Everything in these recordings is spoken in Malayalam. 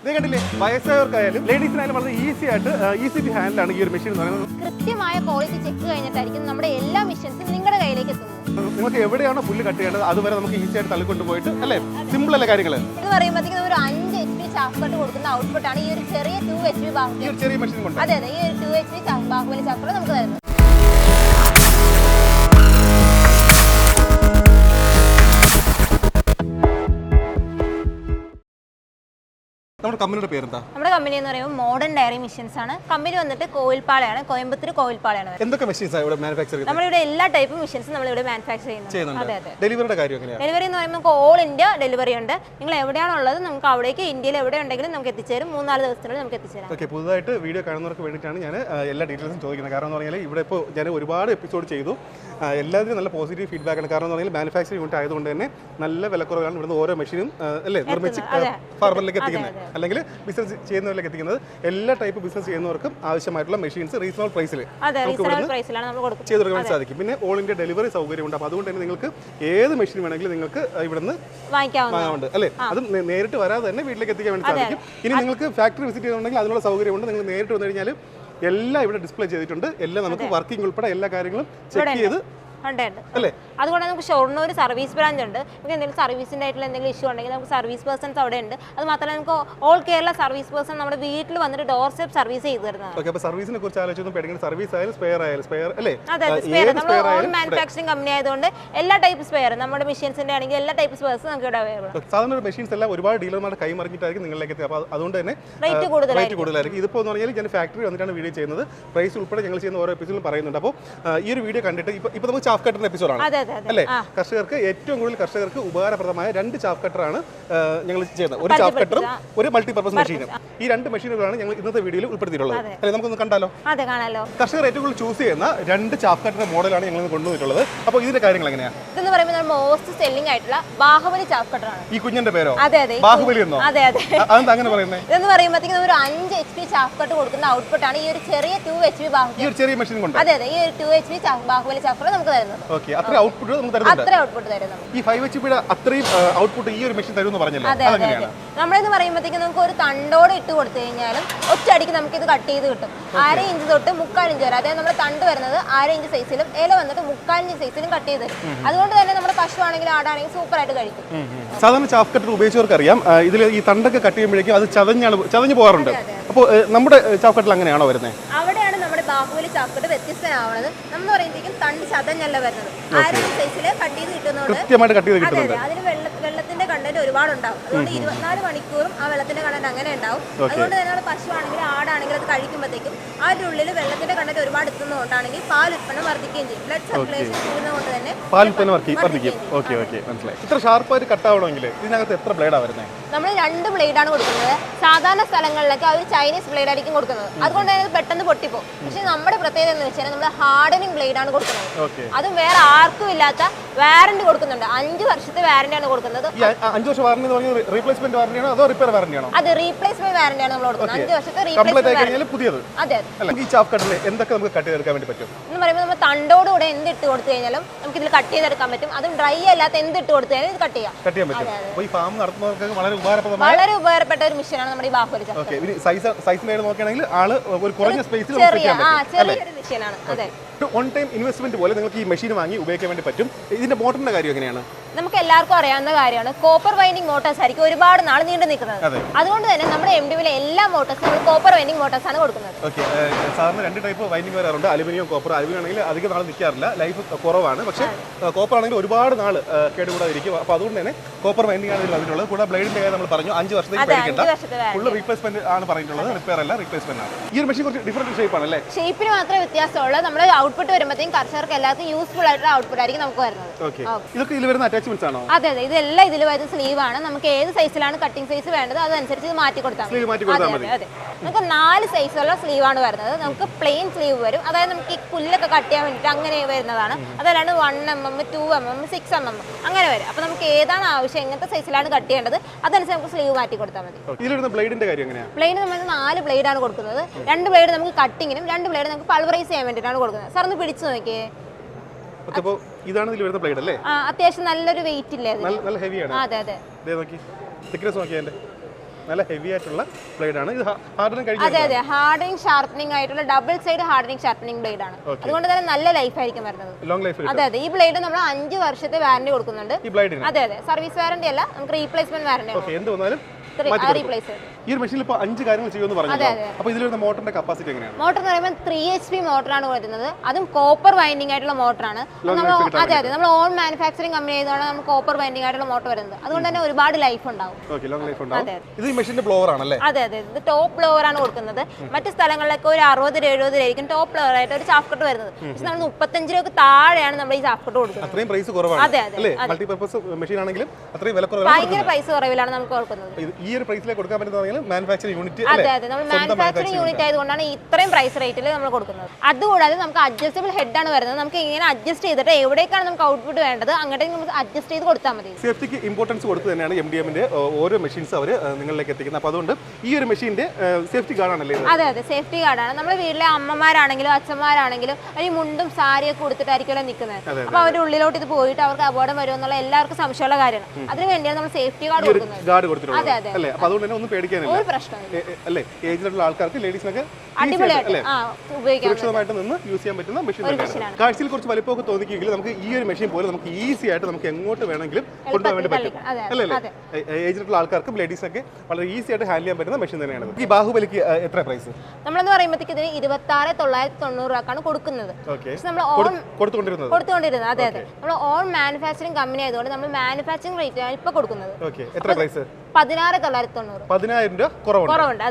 ഇത് കണ്ടില്ലേ, വയസ്സായവർക്കായാലും ലേഡീസിനായാലും വളരെ ഈസി ടു ഹാൻഡിൽ ആണ് ഈ ഒരു മെഷീൻ എന്ന് പറയുന്നത്. കൃത്യമായ ക്വാളിറ്റി ചെക്ക് കഴിഞ്ഞിട്ടായിരിക്കും നമ്മുടെ എല്ലാ മെഷീൻസും നിങ്ങളുടെ കയ്യിലേക്ക് എത്തുന്നത്. നിങ്ങൾക്ക് എവിടെയാണോ പുല്ല് കട്ട് ചെയ്യേണ്ടത് അതുവരെ നമുക്ക് ഈസി ആയിട്ട് തള്ളിക്കൊണ്ട് പോയിട്ട് അല്ലേ, സിമ്പിൾ അല്ലേ കാര്യങ്ങൾ. എന്ന് പറയുമ്പോഴത്തേക്കും ഒരു 5 HP ചാഫ് കട്ട് കൊടുക്കുന്ന ഔട്ട്പുട്ട് ആണ് ഈ ഒരു ചെറിയ 2 HP ബാഹുബലി, ചെറിയ മെഷീൻ കൊണ്ട്. അതെ അതെ, ഈ ഒരു 2 HP ബാഹുബലി ചാഫ് കട്ട് നമുക്ക് തരുന്നത്. നമ്മുടെ കമ്പനിയുടെ പേരെന്താ? നമ്മുടെ കമ്പനി എന്ന് പറയുമ്പോൾ മോഡേൺ ഡയറി മെഷീൻസ് ആണ്. കമ്പനി വന്നിട്ട് കോവിൽപ്പാളയാണ്, കോയമ്പത്തൂർ കോവിൽപ്പാളയാണ്. എന്തൊക്കെ മെഷീൻസ് ആണ് ഇവിടെ മാനുഫാക്ചർ ചെയ്യുന്നത്? നമ്മളിവിടെ എല്ലാ ടൈപ്പ് മെഷീൻസും നമ്മളിവിടെ മാനുഫാക്ചർ ചെയ്യുന്നുണ്ട്. അതെ അതെ. ഡെലിവറിയുടെ കാര്യം എങ്ങനെയാണ്? ഡെലിവറി എന്ന് പറയുമ്പോൾ നമുക്ക് ഓൾ ഇന്ത്യ ഡെലിവറി ഉണ്ട്. നിങ്ങൾ എവിടെയാണുള്ളത് നമുക്ക് അവിടേക്ക് ഇന്ത്യയിൽ എവിടെ ഉണ്ടെങ്കിലും നമുക്ക് എത്തിച്ചേരും. 3-4 ദിവസത്തിനുള്ളിൽ നമുക്ക് എത്തിച്ചേരാം. ഓക്കെ, പുതുതായിട്ട് വീഡിയോ കാണുന്നവർക്ക് വേണ്ടിയിട്ടാണ് ഞാൻ എല്ലാ ഡീറ്റെയിൽസും ചോദിക്കുന്നത്. കാരണം എന്ന് പറഞ്ഞാൽ ഇവിടെ ഇപ്പോൾ ഞാൻ ഒരുപാട് എപ്പിസോഡ് ചെയ്തു, എല്ലാത്തിനും നല്ല പോസിറ്റീവ് ഫീഡ്ബാക്ക് ആണ്. കാരണം എന്ന് പറഞ്ഞാൽ മാനുഫാക്ചറിംഗ് യൂണിറ്റ് ആയതുകൊണ്ട് തന്നെ നല്ല വിലക്കുറവാണ് ഇവിടുന്ന് ഓരോ മെഷീനും അല്ലേ നിർമ്മിച്ച് ഫാർമറിലേക്ക് എത്തിക്കുന്നത്, അല്ലെങ്കിൽ ബിസിനസ് ചെയ്യുന്നവരിലേക്ക് എത്തിക്കുന്നത്. എല്ലാ ടൈപ്പ് ബിസിനസ് ചെയ്യുന്നവർക്കും ആവശ്യമായിട്ടുള്ള മെഷീൻസ് റീസണബിൾ പ്രൈസിൽ ചെയ്ത് കൊടുക്കാൻ സാധിക്കും. പിന്നെ ഓൾ ഇന്ത്യ ഡെലിവറി സൗകര്യം ഉണ്ട്. അപ്പോൾ അതുകൊണ്ട് തന്നെ നിങ്ങൾക്ക് ഏത് മെഷീൻ വേണമെങ്കിലും നിങ്ങൾക്ക് ഇവിടുന്ന് വാങ്ങാറുണ്ട് അല്ലേ. അത് നേരിട്ട് വരാതെ തന്നെ വീട്ടിലേക്ക് എത്തിക്കാൻ വേണ്ടി സാധിക്കും. ഇനി നിങ്ങൾക്ക് ഫാക്ടറി വിസിറ്റ് ചെയ്യുന്നുണ്ടെങ്കിൽ അതിനുള്ള സൗകര്യമുണ്ട്. നിങ്ങൾ നേരിട്ട് വന്നു കഴിഞ്ഞാൽ എല്ലാം ഇവിടെ ഡിസ്പ്ലേ ചെയ്തിട്ടുണ്ട്. എല്ലാം നമുക്ക് വർക്കിംഗ് ഉൾപ്പെടെ എല്ലാ കാര്യങ്ങളും ചെക്ക് ചെയ്ത് അല്ലേ. അതുകൊണ്ട് നമുക്ക് ഷൊർണൂർ സർവീസ് ബ്രാഞ്ച് ഉണ്ട്. നമുക്ക് എന്തെങ്കിലും സർവീസിൻ്റെ ആയിട്ടുള്ള എന്തെങ്കിലും ഇഷ്യൂ ഉണ്ടെങ്കിൽ നമുക്ക് സർവീസ് പേഴ്സൺസ് അവിടെ ഉണ്ട്. അത് മാത്രമല്ല നമുക്ക് ഓൾ കേരള സർവീസ് പേഴ്സൺ നമ്മുടെ വീട്ടിൽ വന്നിട്ട് ഡോർ സ്റ്റെപ്പ് സർവീസ് ചെയ്ത് തരുന്നതാണ്. സർവീസിനെ കുറിച്ച് ആലോചിച്ചൊന്നും പേടിക്കുന്ന, സർവീസ് ആയാലും സ്പെയർ അല്ലേ. അതെ, സ്പെയർ നമ്മൾ ഓൺ മാനുഫാക്ചറിംഗ് കമ്പനി ആയതുകൊണ്ട് എല്ലാ ടൈപ്പ് സ്പെയർ നമ്മുടെ മെഷീൻസിന്റെ ആണെങ്കിൽ എല്ലാ ടൈപ്പ് സ്പെയർസ് നമുക്ക് ഇവിടെ അവൈലബിൾ. സാധാരണ മെഷീൻസ് എല്ലാം ഒരുപാട് ഡീലർമാരുടെ കൈമറിഞ്ഞിട്ടായിരിക്കും നിങ്ങളിലേക്ക് എത്തുക. അപ്പോൾ അതുകൊണ്ട് തന്നെ റേറ്റ് കൂടുതലായിരിക്കും. ഇതിപ്പോൾ എന്ന് പറഞ്ഞാൽ ഞാൻ ഫാക്ടറി വന്നിട്ടാണ് വീഡിയോ ചെയ്യുന്നത്. പ്രൈസ് ഉൾപ്പെടെ ഞങ്ങൾ ചെയ്യുന്ന ഓരോ എപ്പിസോഡിലും പറയുന്നുണ്ട്. അപ്പോൾ ഈ ഒരു വീഡിയോ കണ്ടിട്ട് ഇപ്പോൾ നമുക്ക് ചാഫ് കട്ടറിന്റെ എപ്പിസോഡാണ് അല്ലേ. കർഷകർക്ക് ഏറ്റവും കൂടുതൽ കർഷകർക്ക് ഉപകാരപ്രദമായ 2 ചാഫ് കട്ടറാണ് ഞങ്ങൾ ചെയ്യുന്നത്. ഒരു ചാഫ് കട്ടറും ഒരു മൾട്ടിപർപ്പസ് മെഷീനും. ഈ 2 മെഷീനുകളാണ് ഞങ്ങൾ ഇന്നത്തെ വീഡിയോയിൽ ഉൾപ്പെടുത്തിയിട്ടുള്ളത് അല്ലേ. നമുക്കൊന്ന് കണ്ടാലോ? കർഷകർ ഏറ്റവും കൂടുതൽ ചൂസ് ചെയ്യുന്ന 2 ചാഫ് കട്ടറിന്റെ മോഡലാണ് ഞങ്ങൾ കൊണ്ടുവന്നിട്ടുള്ളത്. അപ്പോൾ ഇതിന്റെ കാര്യങ്ങൾ എങ്ങനെയാണ്? ഇതെന്ന് പറയുമ്പോൾ മോസ്റ്റ് സെല്ലിംഗ് ആയിട്ടുള്ള ബാഹുബലി ചാഫ് കട്ടറാണ്. ഈ കുഞ്ഞിന്റെ പേരോ? അതെ അതെ, ബാഹുബലി എന്നോ? അതെ അതെ. അതെന്താ അങ്ങനെ പറയുന്നത്? ഇതെന്ന് പറയുമ്പോഴത്തേക്കും ഒരു 5 HP ചാഫ് കട്ട് കൊടുക്കുന്ന ഔട്ട്പുട്ട് ആണ് ഈ ഒരു ചെറിയ 2 HP ബാഹുബലി, ഈ ഒരു ചെറിയ മെഷീൻ കൊണ്ട്. അതെ അതെ, ഈ ഒരു 2 HP ബാഹുബലി ചാഫ് കട്ട് നമുക്ക് തരുന്നത്. ഓക്കെ, അത്ര ഔട്ട്പുട്ട് നമുക്ക് തരുന്നുണ്ട്. ഈ 5 HP അത്രയും ഔട്ട്പുട്ട് ഈ ഒരു മെഷീൻ തരുമെന്ന് പറഞ്ഞല്ലോ, അതെങ്ങനെയാണ്? നമ്മളെന്ന് പറയുമ്പോഴത്തേക്കും നമുക്ക് ഒരു തണ്ടോടെ ഇട്ട് കൊടുത്തു കഴിഞ്ഞാലും ഒറ്റയടിക്ക് നമുക്ക് ഇത് കട്ട് ചെയ്ത് കിട്ടും. 1/2 ഇഞ്ച് തൊട്ട് 3/4 ഇഞ്ച് വരെ. അതായത് നമ്മുടെ തണ്ട് വരുന്നത് 1/2 ഇഞ്ച് സൈസിലും ഇല വന്നിട്ട് 3/4 ഇഞ്ച് സൈസിലും കട്ട് ചെയ്ത് തരും. അതുകൊണ്ട് തന്നെ നമ്മുടെ പശു ആണെങ്കിലും ആടാണെങ്കിലും സൂപ്പർ ആയിട്ട് കഴിക്കും. സാധാരണ ചാഫ് കട്ടർ ഉപയോഗിച്ചവർക്ക് അറിയാം, ഇതിൽ ഈ തണ്ടൊക്കെ കട്ട് ചെയ്യുമ്പോഴേക്കും അത് ചതഞ്ഞു പോകാറുണ്ട്. അപ്പോൾ നമ്മുടെ ചാഫ് കട്ടറിൽ അങ്ങനെയാണോ വരുന്നത്? അവിടെയാണ് നമ്മുടെ ബാഹുബലി ചാഫ് കട്ട് വ്യത്യസ്തനാവുന്നത്. നമ്മൾ പറയുമ്പോഴേക്കും തണ്ട് ചതഞ്ഞല്ല വരുന്നത്, 1/2 ഇഞ്ച് സൈസിൽ കട്ട് ചെയ്ത് കിട്ടുന്നുണ്ട്. അതിന് വെള്ളത്തിന്റെ കണ്ടന്റ് ഒരുപാട് ഉണ്ടാവും. അതുകൊണ്ട് 24 മണിക്കൂറും ആ വെള്ളത്തിന്റെ കണ്ടന്റ് അങ്ങനെ ഉണ്ടാവും. അതുകൊണ്ട് തന്നെ പശു ആണെങ്കിലും ആടാണെങ്കിലും അത് കഴിക്കുമ്പോഴത്തേക്കും അതിന്റെ ഉള്ളിൽ വെള്ളത്തിന്റെ കണ്ടന്റ് ഒരുപാട് എത്തുന്നതുകൊണ്ടാണെങ്കിൽ പാൽ ഉൽപ്പന്നം വർദ്ധിക്കുകയും ചെയ്യും. ബ്ലഡ് സർക്കുലേഷൻ കൂടുന്നതുകൊണ്ട് തന്നെ പാൽ ഉൽപ്പന്നം വർദ്ധിക്കും. ഓക്കെ, മനസ്സിലായി. ഇത്ര ഷാർപ്പായിട്ട് കട്ടാവണമെങ്കിൽ ഇതിനകത്ത് എത്ര ബ്ലേഡാണ് വരുന്നത്? നമ്മൾ 2 ബ്ലേഡാണ് കൊടുക്കുന്നത്. സാധാരണ സ്ഥലങ്ങളിലൊക്കെ അവർ ചൈനീസ് ബ്ലേഡ് ആയിരിക്കും കൊടുക്കുന്നത്. അതുകൊണ്ട് തന്നെ പെട്ടെന്ന് പൊട്ടിപ്പോകും. പക്ഷെ നമ്മുടെ പ്രത്യേകത എന്ന് വെച്ചാൽ നമ്മൾ ഹാർഡനിങ് ബ്ലേഡാണ് കൊടുക്കുന്നത്. അതും വേറെ ആർക്കും ഇല്ലാത്ത വാറന്റി കൊടുക്കുന്നുണ്ട്. 5 വർഷത്തെ വാറന്റിയാണ് കൊടുക്കുന്നത്. 5 വർഷം വാറന്റി റീപ്ലേസ്മെന്റ് വാറന്റിയാണോ അതോ റിപ്പയർ വാറന്റിയാണോ? അത് റീപ്ലേസ്മെന്റ് വാറന്റിയാണ് നമ്മൾ കൊടുക്കുന്നത്. 5 വർഷത്തെ റീപ്ലേസ്മെന്റ് പുതിയത്. അതെ. ഈ ചാഫ് കട്ടറിൽ എന്തൊക്കെ നമുക്ക് കട്ട് ചെയ്തെടുക്കാൻ വേണ്ടി പറ്റും എന്ന് പറയുമ്പോൾ നമ്മൾ തണ്ടോടുകൂടെ എന്ത് ഇട്ട് കൊടുത്തു കഴിഞ്ഞാലും നമുക്ക് ഇതിൽ കട്ട് ചെയ്തെടുക്കാൻ പറ്റും. അതും ഡ്രൈ അല്ലാത്ത എന്ത് ഇട്ട് കൊടുത്തു കഴിഞ്ഞാലും ഇത് കട്ട് ചെയ്യാൻ പറ്റും. ഈ ഫാം നടത്തുന്നവർക്ക് വളരെ ഉപകാരപ്പെട്ട ഒരു മെഷീനാണ് നമ്മുടെ ഈ ബാഹുബലി ചാഫ് കട്ടർ. സൈസിനായിട്ട് നോക്കുകയാണെങ്കിൽ ആള് ഒരു കുറഞ്ഞ സ്പേസിൽ ചെറിയൊരു മെഷീനാണ്. അതെ, ഓൺ ടൈം ഇൻവെസ്റ്റ്മെന്റ് പോലെ നിങ്ങൾക്ക് ഈ മെഷീൻ വാങ്ങി ഉപയോഗിക്കാൻ വേണ്ടി പറ്റും. ഇതിന്റെ മോട്ടറിന്റെ കാര്യം എങ്ങനെയാണ്? നമുക്ക് എല്ലാവർക്കും അറിയാവുന്ന കാര്യമാണ്, കോപ്പർ വൈൻഡിങ് മോട്ടോഴ്സ് ആയിരിക്കും ഒരുപാട് നാൾ നീണ്ടു നിൽക്കുന്നത്. അതുകൊണ്ട് തന്നെ നമ്മുടെ MDവിലെ എല്ലാ മോട്ടോഴ്സും നമ്മൾ കോപ്പർ വൈൻഡിങ് മോട്ടോഴ്സ് ആണ് കൊടുക്കുന്നത്. ഓക്കെ, സാധാരണ 2 ടൈപ്പ് വൈൻഡിങ് വരാറുണ്ട്, അലുമിനിയം, കോപ്പർ. അലുമിനിയം ആണെങ്കിൽ അധികം നാൾ നിൽക്കാറില്ല, ലൈഫ് കുറവാണ്. പക്ഷേ കോപ്പർ ആണെങ്കിൽ ഒരുപാട് നാൾ കേടുകൂടാതിരിക്കും. അപ്പോൾ അതുകൊണ്ട് തന്നെ കോപ്പർ വൈൻഡിങ് ആണ് ഇതിൽ വന്നിട്ടുള്ളത്. കൂടെ ബ്ലേഡിന്റെ കാര്യം നമ്മൾ പറഞ്ഞു 5 വർഷത്തേക്ക് പേടിക്കേണ്ട, ഫുൾ റീപ്ലേസ്മെന്റ് ആണ് പറഞ്ഞിട്ടുള്ളത്, റിപ്പയർ അല്ല, റീപ്ലേസ്മെന്റ് ആണ്. ഈ ഒരു മെഷീൻ കുറച്ച് ഡിഫറെന്റ് ഷേപ്പ് ആണ് അല്ലേ? ഷേപ്പിന് മാത്രമേ വ്യത്യാസമുള്ളൂ. നമ്മുടെ ഔട്ട്പുട്ട് വരുമ്പോഴത്തേക്കും കർഷകർക്ക് എല്ലാവർക്കും യൂസ്ഫുൾ ആയിട്ടുള്ള ഔട്ട്പുട്ട് ആയിരിക്കും നമുക്ക് വരുന്നത്. ഇതൊക്കെ ഇതിൽ വരുന്ന അറ്റാച്ച്മെന്റ്സ് ആണോ? അതെ അതെ, ഇതെല്ലാം ഇതിൽ വരുന്ന സ്ലീവ് ആണ്. നമുക്ക് ഏത് സൈസിലാണ് കട്ടിംഗ് സൈസ് വേണ്ടത് അതനുസരിച്ച് ഇത് മാറ്റി കൊടുത്താൽ മതി. അതെ, നമുക്ക് 4 സൈസുള്ള സ്ലീവ് ആണ് വരുന്നത്. നമുക്ക് പ്ലെയിൻ സ്ലീവ് വരും, അതായത് നമുക്ക് ഈ പുല്ലൊക്കെ കട്ട് ചെയ്യാൻ വേണ്ടിയിട്ട് അങ്ങനെ വരുന്നതാണ്. അതല്ലാണ്ട് 1 mm, 2 mm, 6 mm അങ്ങനെ വരും. അപ്പോൾ നമുക്ക് ഏതാണ് ആവശ്യം, എങ്ങനത്തെ സൈസിലാണ് കട്ട് ചെയ്യേണ്ടത് അതനുസരിച്ച് നമുക്ക് സ്ലീവ് മാറ്റി കൊടുത്താൽ മതി. പ്ലെയിൻ നമ്മൾ 4 ബ്ലേഡാണ് കൊടുക്കുന്നത്. 2 ബ്ലേഡ് നമുക്ക് കട്ടിങ്ങിനും 2 ബ്ലേഡ് നമുക്ക് പൾവറൈസ് ചെയ്യാൻ വേണ്ടിയിട്ടാണ് കൊടുക്കുന്നത്. സാർ ഒന്ന് പിടിച്ചു നോക്കിയേ. ഇതാണ് ഇതിൽ വരുന്ന ബ്ലേഡ് അല്ലേ? അത്യാവശ്യം നല്ലൊരു വെയിറ്റ് ഇല്ലേ? നല്ല ഹെവിയാണ്. അതെ അതെ. തിക്നെസ് നോക്കിയേ. നല്ല ഹെവി ആയിട്ടുള്ള ബ്ലേഡ് ആണ്. ഇത് ഹാർഡനിങ് അതെ കഴിഞ്ഞ അതെ ഹാർഡനിങ് ഷാർപ്പനിങ് ആയിട്ടുള്ള double side hardening sharpening blade ആണ്. അതുകൊണ്ട് തന്നെ നല്ല ലൈഫ് ആയിരിക്കും വരുന്നത്. Long life. അതെ അതെ ഈ ബ്ലേഡ് നമ്മൾ 5 വർഷത്തെ വാറന്റി കൊടുക്കുന്നുണ്ട്. ഈ ബ്ലേഡിന് അതെ അതെ സർവീസ് വാറന്റി അല്ല, നമുക്ക് റീപ്ലേസ്മെന്റ് വാറന്റി ആണ്. എന്ത് വന്നാലും റീപ്ലേസ്. ഈ ഒരു മെഷീനിൽ ഇപ്പോൾ 5 കാര്യങ്ങൾ ചെയ്യുമെന്ന് പറഞ്ഞു. അപ്പോൾ ഇതിൽ വരുന്ന മോട്ടറിന്റെ കപ്പാസിറ്റി എങ്ങനെയാണ്? മോട്ടർ എന്ന് പറയുമ്പോൾ 3 HP മോട്ടറാണ് വരുന്നത്. അതും കോപ്പർ വൈൻഡിങ് ആയിട്ടുള്ള മോട്ടറാണ്. അതെ അതെ നമ്മൾ ഓൺ മാനുഫാക്ചറിംഗ് കമ്പനി ആയതുകൊണ്ട് നമുക്ക് കോപ്പർ വൈൻഡിങ് ആയിട്ടുള്ള മോട്ടർ വരുന്നത്. അതുകൊണ്ട് തന്നെ ഒരുപാട് ലൈഫ് ഉണ്ടാവും. ഇത് ഈ മെഷീന്റെ ബ്ലോവർ ആണല്ലേ? അതെ അതെ ഇത് ടോപ്പ് ബ്ലോവർ ആണ് കൊടുക്കുന്നത്. മറ്റു സ്ഥലങ്ങളിലൊക്കെ ഒരു 60-70 ആയിരിക്കും ടോപ്പ് ബ്ലോവർ ആയിട്ട് ഒരു ചാഫ് കട്ട് വരുന്നത്. പക്ഷെ നമ്മൾ 35 രൂപയ്ക്ക് താഴെയാണ് നമ്മൾ ഈ ചാഫ് കട്ട് കൊടുക്കുന്നത്. അത്രയും പ്രൈസ് കുറവാണ്. അതെ അതെ മൾട്ടിപർപ്പസ് മെഷീൻ ആണെങ്കിലും അത്രയും വില കുറവാണ്. ഭയങ്കര പ്രൈസ് കുറവിലാണ് നമുക്ക് കൊടുക്കുന്നത്. ഈ ഒരു പ്രൈസിലേക്ക് കൊടുക്കാൻ പറ്റുന്ന മാനുഫാക്ചറിംഗ് യൂണിറ്റ്. അതെ അതെ നമ്മൾ മാനുഫാക്ചറിംഗ് യൂണിറ്റ് ആയതുകൊണ്ടാണ് ഇത്രയും പ്രൈസ് റേറ്റിൽ നമ്മൾ കൊടുക്കുന്നത്. അതുകൂടാതെ നമുക്ക് അഡ്ജസ്റ്റബിൾ ഹെഡ് ആണ് വരുന്നത്. നമുക്ക് ഇങ്ങനെ അഡ്ജസ്റ്റ് ചെയ്തിട്ട് എവിടേക്കാണ് നമുക്ക് ഔട്ട്പുട്ട് വേണ്ടത് അങ്ങോട്ടേക്ക് നമുക്ക് അഡ്ജസ്റ്റ് ചെയ്ത് കൊടുത്താൽ മതി. സേഫ്റ്റിക്ക് ഇമ്പോർട്ടൻസ് കൊടുത്ത് തന്നെയാണ് MDMന്റെ ഓരോ മെഷീൻസ് അവർ നിങ്ങളിലേക്ക് എത്തിക്കുന്നത്. അപ്പോൾ അതുകൊണ്ട് ഈ ഒരു മെഷീന്റെ സേഫ്റ്റി ഗാർഡാണല്ലേ? അതെ അതെ സേഫ്റ്റി ഗാർഡാണ്. നമ്മുടെ വീട്ടിലെ അമ്മമാരാണെങ്കിലും അച്ഛന്മാരാണെങ്കിലും ഒരു മുണ്ടും സാരിയൊക്കെ കൊടുത്തിട്ടായിരിക്കുമല്ലോ നിൽക്കുന്നത്. അപ്പോൾ അവരുടെ ഉള്ളിലോട്ട് ഇത് പോയിട്ട് അവർക്ക് അപകടം വരുമെന്നുള്ള എല്ലാവർക്കും സംശയമുള്ള കാര്യമാണ്. അതിന് വേണ്ടിയാണ് നമ്മൾ സേഫ്റ്റി ഗാർഡ് കൊടുക്കുന്നത്. അതെ അതെ അല്ലേ? അപ്പോൾ അതുകൊണ്ട് തന്നെ ഒന്നും പേടിക്കാനില്ല. ഒരു പ്രശ്നമില്ല അല്ലേ? ഏജിലുള്ള ആൾക്കാർക്ക് ലേഡീസിനൊക്കെ സുരക്ഷിതമായിട്ട് നിന്ന് യൂസ് ചെയ്യാൻ പറ്റുന്ന മെഷീൻ തന്നെയാണ്. കാഴ്ചയിൽ കുറച്ച് വലിപ്പമൊക്കെ തോന്നിക്കെങ്കിൽ നമുക്ക് ഈ ഒരു മെഷീൻ പോലെ നമുക്ക് ഈസി ആയിട്ട് നമുക്ക് എങ്ങോട്ട് വേണമെങ്കിലും കൊണ്ടുപോകാൻ വേണ്ടി പറ്റും. അല്ലേ? ഏജിലുള്ള ആൾക്കാർക്കും ലേഡീസൊക്കെ വളരെ ഈസി ആയിട്ട് ഹാൻഡിൽ ചെയ്യാൻ പറ്റുന്ന മെഷീൻ തന്നെയാണ്. ഈ ബാഹുബലിക്ക് എത്ര പ്രൈസ്? നമ്മളെന്ന് പറയുമ്പോഴത്തേക്ക് ഇതിന് 26,990 രൂപക്കാണ് കൊടുക്കുന്നത്. നമ്മൾ കൊടുത്തുകൊണ്ടിരുന്നത്. അതെ അതെ നമ്മൾ ഓൺ മാനുഫാക്ചറിംഗ് കമ്പനി ആയതുകൊണ്ട് നമ്മൾ മാനുഫാക്ചറിംഗ് റേറ്റ് ആണ് ഇപ്പൊ കൊടുക്കുന്നത്. എത്ര പ്രൈസ്? 16,990. 10,000 രൂപ കുറവുണ്ട്.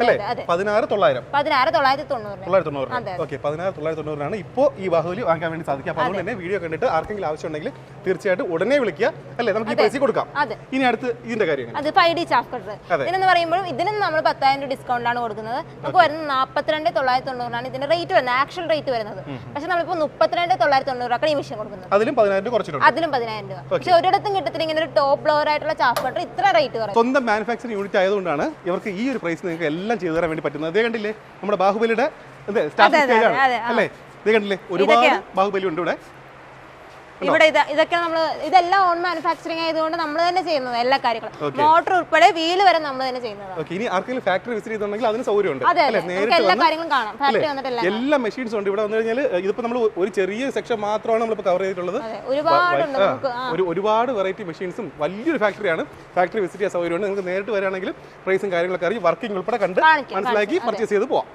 16,990. ഓക്കെ 16,990 ഇപ്പോൾ ഈ ബാഹുബലി വാങ്ങാൻ വേണ്ടി സാധിക്കും. അപ്പോൾ അതുകൊണ്ട് തന്നെ വീഡിയോ കണ്ടിട്ട് ആർക്കെങ്കിലും ആവശ്യമുണ്ടെങ്കിൽ തീർച്ചയായിട്ടും ഉടനെ വിളിക്കുക. അല്ലേ? നമുക്ക് ഈ പൈസ കൊടുക്കാം. ഇനി അടുത്ത് ഇതിന്റെ കാര്യം അത് 5D ചാഫ് കട്ടർ. ഇതിനെന്ന് പറയുമ്പോൾ ഇതിനും നമ്മൾ 10,000 ഡിസ്കൗണ്ട് ആണ് കൊടുക്കുന്നത്. നമുക്ക് വരുന്നത് 42,990 ഇതിന്റെ റേറ്റ് വരുന്നത്, ആക്ച്വൽ റേറ്റ് വരുന്നത്. പക്ഷെ നമ്മളിപ്പോൾ 32,990 ഈ മെഷീൻ കൊടുക്കുന്നത്. അതിലും 10,000 കുറച്ചിട്ടുണ്ട്. അതിലും 10,000 രൂപ. പക്ഷെ ഒരിടത്തും കിട്ടത്തില്ല ഇങ്ങനെ ഒരു ടോപ്പ് ബ്ലോവർ ആയിട്ടുള്ള ചാഫ് കട്ടർ ഇത്ര റേറ്റ് കുറവ്. സ്വന്തം മാനുഫാക്ചറിംഗ് യൂണിറ്റ് ആയതുകൊണ്ടാണ് ഇവർക്ക് ഈ ഒരു പ്രൈസ് നിങ്ങൾക്ക് എല്ലാം ചെയ്തു തരാൻ വേണ്ടി പറ്റുന്നത്. അതേ കണ്ടില്ലേ നമ്മുടെ ബാഹുബലിയുടെ സ്റ്റാർട്ടിംഗ് സ്റ്റേജ് ആണ് അല്ലേ? ഇത് കണ്ടില്ലേ ഒരുപാട് ബാഹുബലി ഉണ്ട് ഇവിടെ. ഇതൊക്കെ നമ്മൾ ഇതെല്ലാം ഓൺ മാനുഫാക്ചറിംഗ് ആയതുകൊണ്ട് നമ്മൾ തന്നെ ചെയ്യുന്നത് എല്ലാ കാര്യങ്ങളും. മോട്ടർ ഉൾപ്പെടെ വീല് വരെ നമ്മൾ തന്നെ ചെയ്യുന്നത്. ഇനി ആർക്കെങ്കിലും ഫാക്ടറി വിസിറ്റ് ചെയ്തിട്ടുണ്ടെങ്കിൽ അതിന് സൗകര്യമുണ്ട്. എല്ലാ കാര്യങ്ങളും കാണാം. ഫാക്ടറി വന്നിട്ട് എല്ലാ മെഷീൻസ് ഉണ്ട് ഇവിടെ. വന്നു കഴിഞ്ഞാൽ ഇതിപ്പോ നമ്മൾ ഒരു ചെറിയ സെക്ഷൻ മാത്രമാണ് നമ്മളിപ്പോൾ കവർ ചെയ്തിട്ടുള്ളത്. ഒരുപാട് വെറൈറ്റി മെഷീൻസും വലിയൊരു ഫാക്ടറിയാണ്. ഫാക്ടറി വിസിറ്റ് ചെയ്യാൻ സൗകര്യമുണ്ട്. നിങ്ങൾക്ക് നേരിട്ട് വരികയാണെങ്കിൽ പ്രൈസും കാര്യങ്ങളൊക്കെ അറിയും വർക്കിംഗ് ഉൾപ്പെടെ കണ്ട് മനസ്സിലാക്കി പർച്ചേസ് ചെയ്ത് പോവാം.